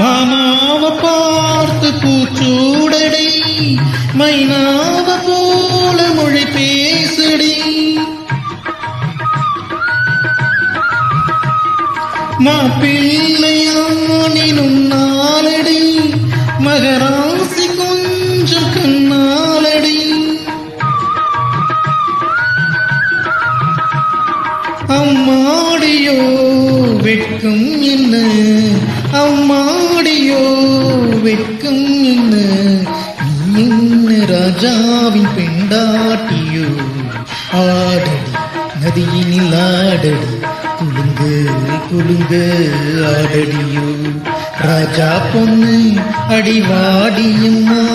மாமாவ பார்த்து பூச்சூடடி, மைனாவ போல மொழி பேசுடி. மாப்பிள்ளையானினும் நாளடி, மகராசி கொஞ்சம் கண்ணாலடி. அம்மாடியோ வெட்கம் என்ன, அம்மாடியோ வெட்கம் என்ன, நீ என்ன ராஜாவின் பெண்டாட்டியோ. ஆடடி நதியினில் ஆடடி, குலுங்கு குலுங்கு ஆடடியோ. ராஜா பொண்ணு அடிவாடியம்மா.